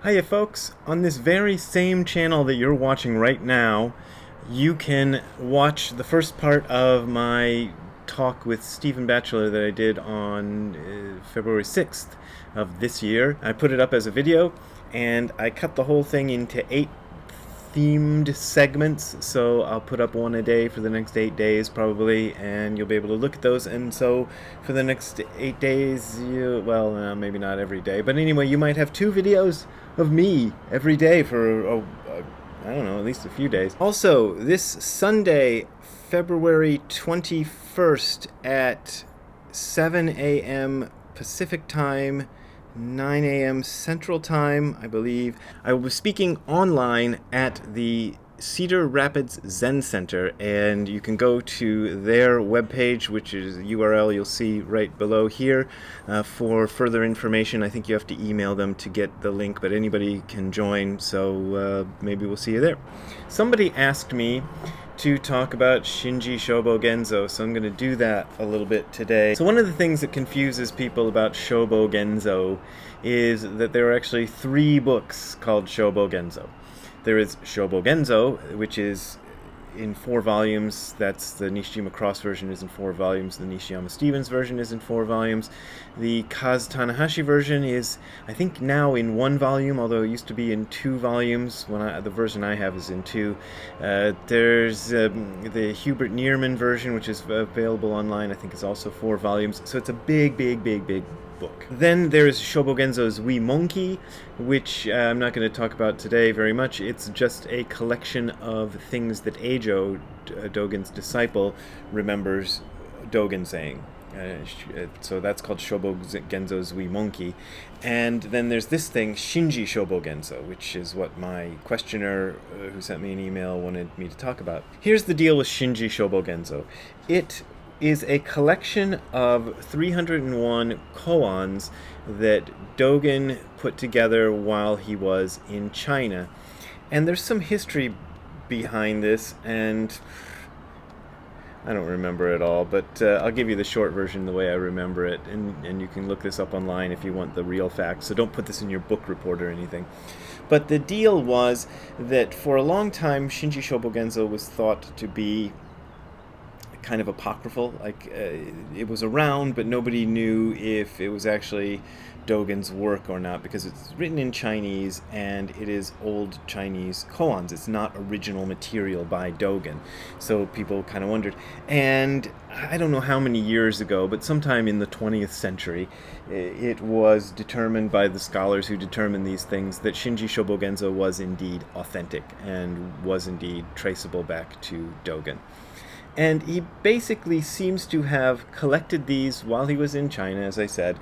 Hiya folks, on this very same channel that you're watching right now, you can watch the first part of my talk with Stephen Batchelor that I did on February 6th of this year. I put it up as a video, and I cut the whole thing into 8 themed segments, so I'll put up one a day for the next 8 days probably, and you'll be able to look at those. And so for the next 8 days, maybe not every day, but anyway, you might have 2 videos of me every day for I don't know, at least a few days. Also, this Sunday, February 21st at 7 a.m. Pacific Time, 9 a.m. Central Time, I believe, I will be speaking online at the Cedar Rapids Zen Center, and you can go to their webpage, which is URL you'll see right below here, for further information. I think you have to email them to get the link, but anybody can join, so maybe we'll see you there. Somebody asked me to talk about Shinji Shobogenzo, so I'm going to do that a little bit today. So one of the things that confuses people about Shobogenzo is that there are actually 3 books called Shobogenzo. There is Shobogenzo, which is in 4 volumes. That's the Nishijima Cross version is in 4 volumes. The Nishiyama Stevens version is in 4 volumes. The Kaz Tanahashi version is, I think, now in 1 volume, although it used to be in 2 volumes. The version I have is in 2. There's the Hubert Nierman version, which is available online. I think is also 4 volumes. So it's a big book. Then there's Shobogenzo's Wee Monkey, which I'm not going to talk about today very much. It's just a collection of things that Eijo, Dogen's disciple, remembers Dogen saying. So that's called Shobogenzo's Wee Monkey. And then there's this thing, Shinji Shobogenzo, which is what my questioner who sent me an email wanted me to talk about. Here's the deal with Shinji Shobogenzo. It is a collection of 301 koans that Dogen put together while he was in China. And there's some history behind this, and I don't remember it all, but I'll give you the short version the way I remember it, and you can look this up online if you want the real facts, so don't put this in your book report or anything. But the deal was that for a long time, Shinji Shobogenzo was thought to be kind of apocryphal. It was around, but nobody knew if it was actually Dogen's work or not, because it's written in Chinese and it is old Chinese koans. It's not original material by Dogen, so people kind of wondered. And I don't know how many years ago, but sometime in the 20th century, it was determined by the scholars who determined these things that Shinji Shobogenzo was indeed authentic and was indeed traceable back to Dogen. And he basically seems to have collected these while he was in China, as I said.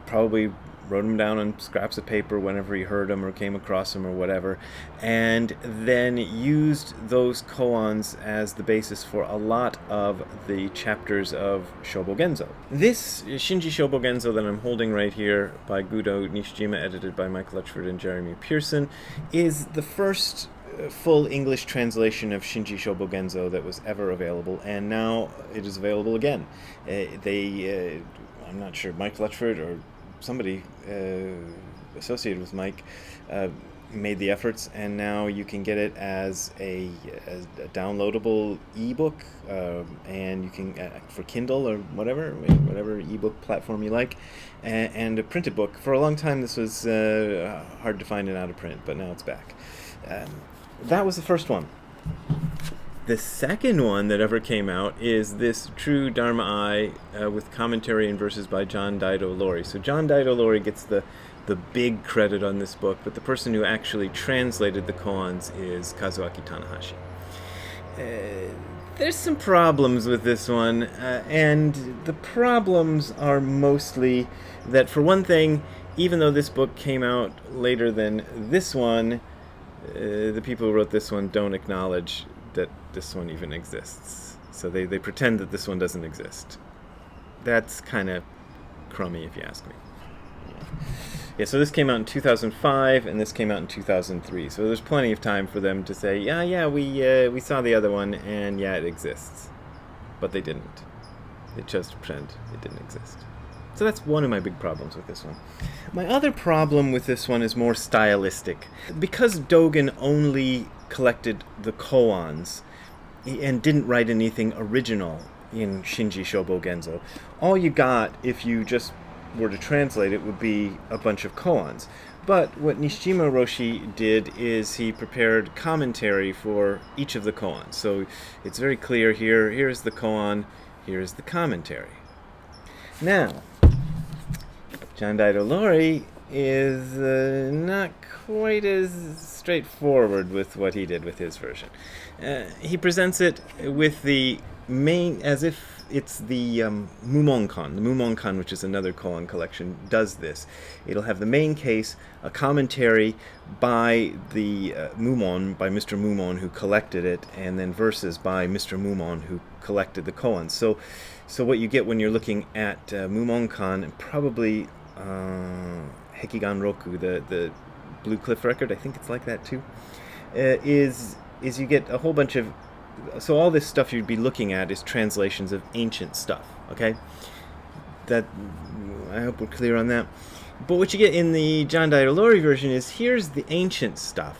Probably wrote them down on scraps of paper whenever he heard them or came across them or whatever, and then used those koans as the basis for a lot of the chapters of Shobogenzo. This Shinji Shobogenzo that I'm holding right here by Gudo Nishijima, edited by Michael Letchford and Jeremy Pearson, is the first full English translation of Shinji Shobogenzo that was ever available, and now it is available again. I'm not sure, Mike Letchford or somebody associated with Mike made the efforts, and now you can get it as a downloadable ebook, and you can for Kindle or whatever ebook platform you like, and a printed book. For a long time this was hard to find and out of print, but now it's back. That was the first one. The second one that ever came out is this True Dharma Eye with commentary and verses by John Daido Loori. So John Daido Loori gets the big credit on this book, but the person who actually translated the koans is Kazuaki Tanahashi. There's some problems with this one, and the problems are mostly that, for one thing, even though this book came out later than this one, the people who wrote this one don't acknowledge that this one even exists. So they pretend that this one doesn't exist. That's kind of crummy, if you ask me. Yeah, so this came out in 2005, and this came out in 2003. So there's plenty of time for them to say, we saw the other one, and yeah, it exists. But they didn't. They chose to pretend it didn't exist. So that's one of my big problems with this one. My other problem with this one is more stylistic. Because Dogen only collected the koans and didn't write anything original in Shinji Shobogenzo, all you got, if you just were to translate it, would be a bunch of koans. But what Nishijima Roshi did is he prepared commentary for each of the koans. So it's very clear here. Here's the koan, here's the commentary. Now, John Daidolori is not quite as straightforward with what he did with his version. He presents it with the main, as if it's the Mumonkan. The Mumonkan, which is another koan collection, does this. It'll have the main case, a commentary by the Mumon, by Mr. Mumon who collected it, and then verses by Mr. Mumon who collected the koans. So what you get when you're looking at Mumonkan, and probably Hekigan Roku, the Blue Cliff record, I think it's like that too, is you get a whole bunch of, so all this stuff you'd be looking at is translations of ancient stuff, okay? That, I hope we're clear on that. But what you get in the John Daidolori version is, here's the ancient stuff,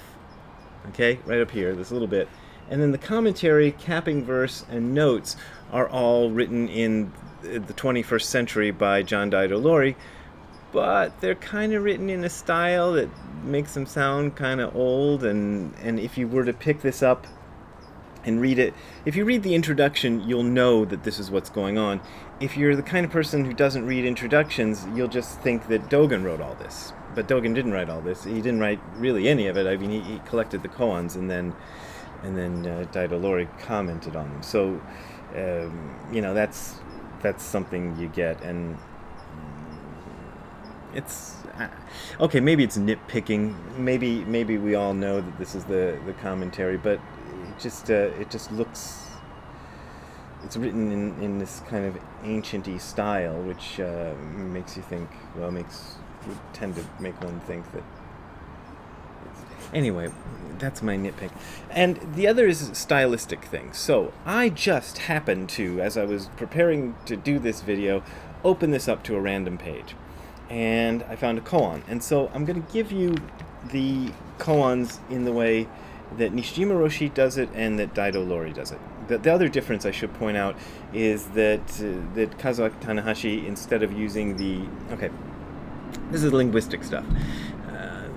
okay? Right up here, this little bit. And then the commentary, capping verse, and notes are all written in the 21st century by John Daidolori, but they're kind of written in a style that makes them sound kind of old, and if you were to pick this up and read it, if you read the introduction, you'll know that this is what's going on. If you're the kind of person who doesn't read introductions, you'll just think that Dogen wrote all this. But Dogen didn't write all this. He didn't write really any of it. I mean, he collected the koans, and then Daidolori commented on them. So, that's something you get, and it's okay. Maybe it's nitpicking. Maybe we all know that this is the commentary, but it just looks, it's written in this kind of ancient-y style, which makes you think, well, would tend to make one think that. Anyway, that's my nitpick. And the other is stylistic things. So I just happened to, as I was preparing to do this video, open this up to a random page, and I found a koan. And so I'm going to give you the koans in the way that Nishijima Roshi does it and that Daidolori does it. The other difference I should point out is that Kazuaki Tanahashi, instead of using the... Okay, this is linguistic stuff.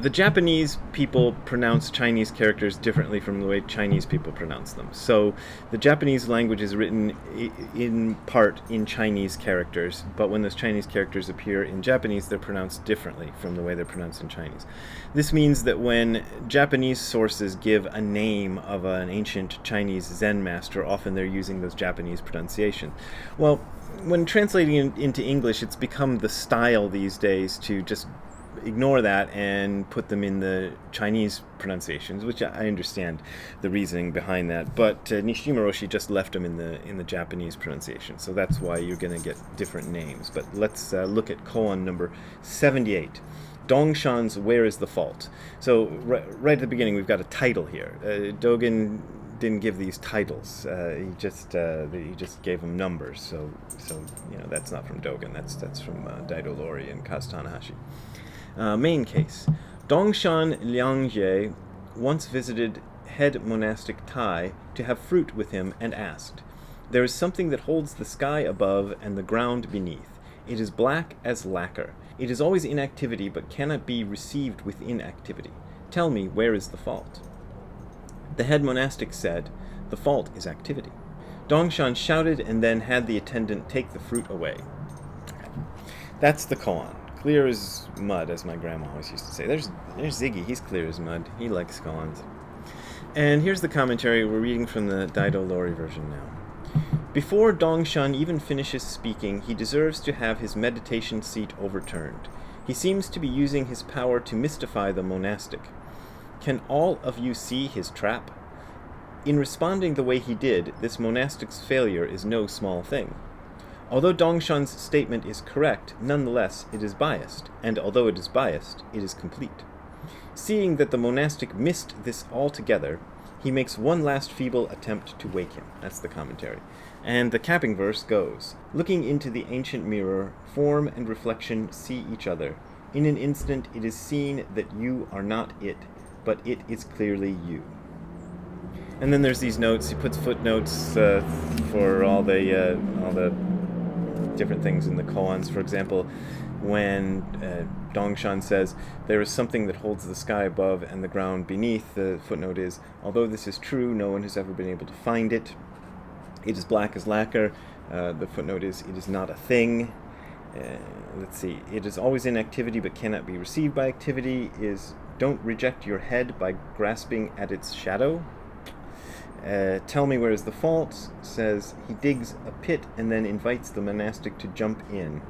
The Japanese people pronounce Chinese characters differently from the way Chinese people pronounce them. So the Japanese language is written in part in Chinese characters, but when those Chinese characters appear in Japanese, they're pronounced differently from the way they're pronounced in Chinese. This means that when Japanese sources give a name of an ancient Chinese Zen master, often they're using those Japanese pronunciations. Well, when translating into English, it's become the style these days to just ignore that and put them in the Chinese pronunciations, which I understand the reasoning behind that. But Nishijima Roshi just left them in the Japanese pronunciation, so that's why you're going to get different names. But let's look at koan number 78. Dongshan's Where is the Fault? So right at the beginning, we've got a title here. Dogen didn't give these titles. He just gave them numbers. So that's not from Dogen. That's from Daidolori and Kazu Tanahashi. Main case. Dongshan Liangjie once visited head monastic Tai to have fruit with him and asked, "There is something that holds the sky above and the ground beneath. It is black as lacquer. It is always in activity but cannot be received with inactivity. Tell me, where is the fault?" The head monastic said, "The fault is activity." Dongshan shouted and then had the attendant take the fruit away. That's the koan. Clear as mud, as my grandma always used to say. There's Ziggy. He's clear as mud. He likes koans. And here's the commentary. We're reading from the Daidolori version now. Before Dongshan even finishes speaking, he deserves to have his meditation seat overturned. He seems to be using his power to mystify the monastic. Can all of you see his trap? In responding the way he did, this monastic's failure is no small thing. Although Dongshan's statement is correct, nonetheless it is biased, and although it is biased, it is complete. Seeing that the monastic missed this altogether, He makes one last feeble attempt to wake him. That's the commentary. And the capping verse goes, "Looking into the ancient mirror, form and reflection see each other. In an instant it is seen that you are not it, but it is clearly you." And then there's these notes. He puts footnotes for all the different things in the koans. For example, when Dongshan says, "There is something that holds the sky above and the ground beneath," the footnote is, "Although this is true, no one has ever been able to find it. It is black as lacquer." The footnote is, "It is not a thing." Let's see. "It is always in activity but cannot be received by activity," is, "Don't reject your head by grasping at its shadow." "Tell me where is the fault," says, "He digs a pit and then invites the monastic to jump in."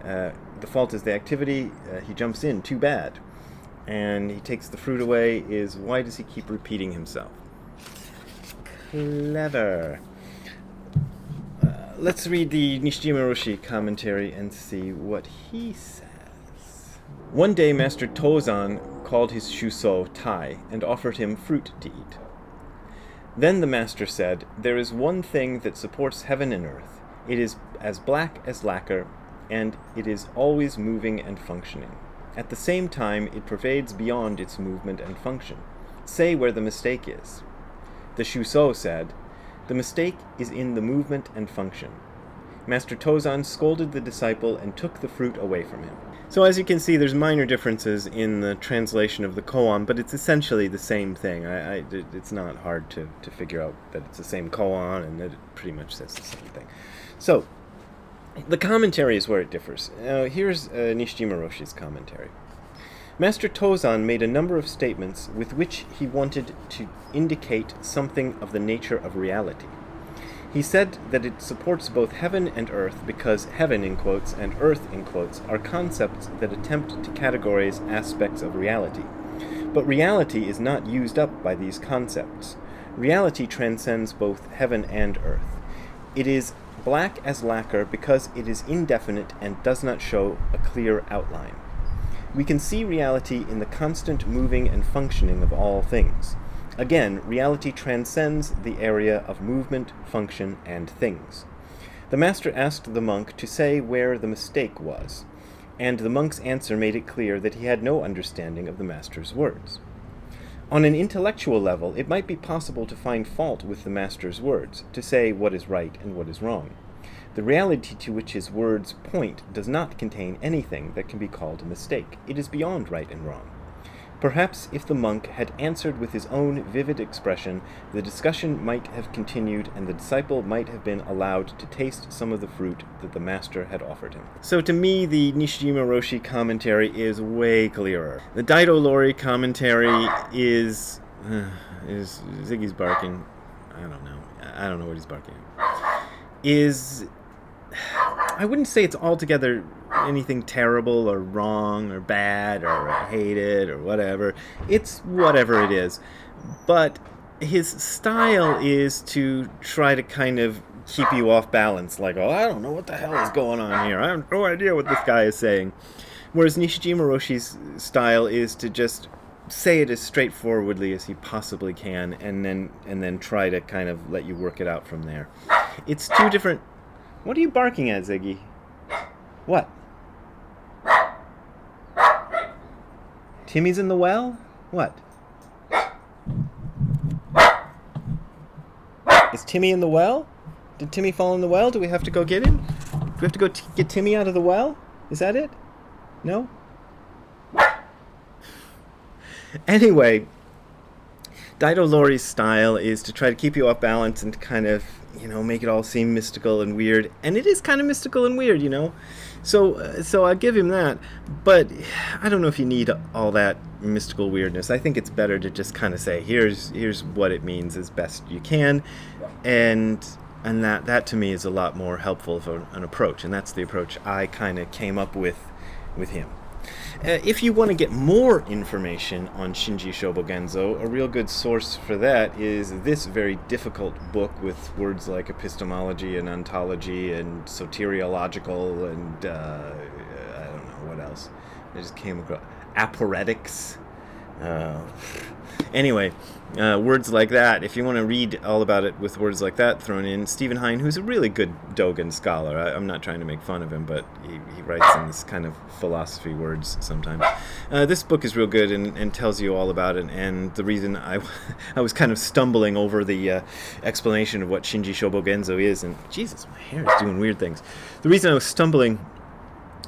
The fault is the activity. He jumps in. Too bad. And he takes the fruit away is, "Why does he keep repeating himself?" Clever. Let's read the Nishijima Roshi commentary and see what he says. "One day Master Tozan called his Shuso Tai and offered him fruit to eat. Then the master said, 'There is one thing that supports heaven and earth. It is as black as lacquer, and it is always moving and functioning. At the same time, it pervades beyond its movement and function. Say where the mistake is.' The Shuso said, 'The mistake is in the movement and function.' Master Tozan scolded the disciple and took the fruit away from him." So as you can see, there's minor differences in the translation of the koan, but it's essentially the same thing. It's not hard to figure out that it's the same koan and that it pretty much says the same thing. So, the commentary is where it differs. Here's Nishijima Roshi's commentary. "Master Tozan made a number of statements with which he wanted to indicate something of the nature of reality. He said that it supports both heaven and earth because heaven, in quotes, and earth, in quotes, are concepts that attempt to categorize aspects of reality. But reality is not used up by these concepts. Reality transcends both heaven and earth. It is black as lacquer because it is indefinite and does not show a clear outline. We can see reality in the constant moving and functioning of all things. Again, reality transcends the area of movement, function, and things. The master asked the monk to say where the mistake was, and the monk's answer made it clear that he had no understanding of the master's words. On an intellectual level, it might be possible to find fault with the master's words, to say what is right and what is wrong. The reality to which his words point does not contain anything that can be called a mistake. It is beyond right and wrong. Perhaps if the monk had answered with his own vivid expression, the discussion might have continued and the disciple might have been allowed to taste some of the fruit that the master had offered him." So to me, the Nishijima Roshi commentary is way clearer. The Daido Lori commentary is Ziggy's barking. I don't know what he's barking at. I wouldn't say it's altogether anything terrible or wrong or bad or I hate it or whatever. It's whatever it is. But his style is to try to kind of keep you off balance. Like, "Oh, I don't know what the hell is going on here. I have no idea what this guy is saying." Whereas Nishijima Roshi's style is to just say it as straightforwardly as he possibly can and then try to kind of let you work it out from there. It's two different... What are you barking at, Ziggy? What? Timmy's in the well? What? Is Timmy in the well? Did Timmy fall in the well? Do we have to go get him? Do we have to go get Timmy out of the well? Is that it? No? Anyway, Daido Lori's style is to try to keep you off balance and kind of, make it all seem mystical and weird. And it is kind of mystical and weird, So I'll give him that. But I don't know if you need all that mystical weirdness. I think it's better to just kind of say, here's what it means as best you can. And that to me is a lot more helpful of an approach. And that's the approach I kind of came up with him. If you want to get more information on Shinji Shobogenzo, a real good source for that is this very difficult book with words like epistemology and ontology and soteriological and I don't know what else. I just came across aporetics. Anyway, words like that, if you want to read all about it with words like that thrown in, Stephen Hine, who's a really good Dogen scholar, I'm not trying to make fun of him, but he writes in this kind of philosophy words sometimes. This book is real good and tells you all about it, and the reason I was kind of stumbling over the explanation of what Shinji Shobogenzo is, and Jesus, my hair is doing weird things. The reason I was stumbling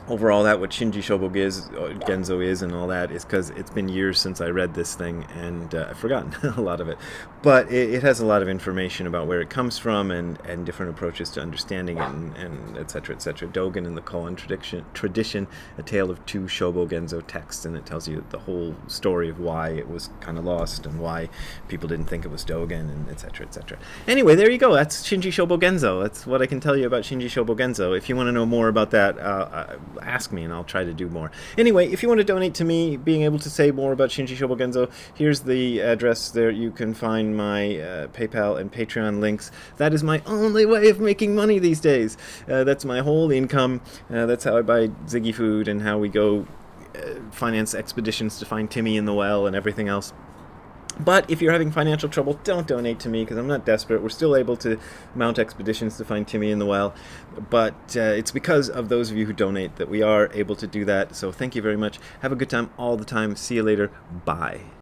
over all that, what Shinji Shobogenzo is and all that, is because it's been years since I read this thing, and I've forgotten a lot of it. But it has a lot of information about where it comes from and different approaches to understanding it, and et cetera, et cetera. Dogen and the Koan tradition, a tale of two Shobogenzo texts, and it tells you the whole story of why it was kind of lost and why people didn't think it was Dogen, and et cetera, et cetera. Anyway, there you go. That's Shinji Shobogenzo. That's what I can tell you about Shinji Shobogenzo. If you want to know more about that, ask me and I'll try to do more. Anyway, if you want to donate to me being able to say more about Shinji Shobogenzo, here's the address. There you can find my PayPal and Patreon links. That is my only way of making money these days. That's my whole income. That's how I buy Ziggy food and how we go finance expeditions to find Timmy in the well and everything else. But if you're having financial trouble, don't donate to me because I'm not desperate. We're still able to mount expeditions to find Timmy in the well. But it's because of those of you who donate that we are able to do that. So thank you very much. Have a good time all the time. See you later. Bye.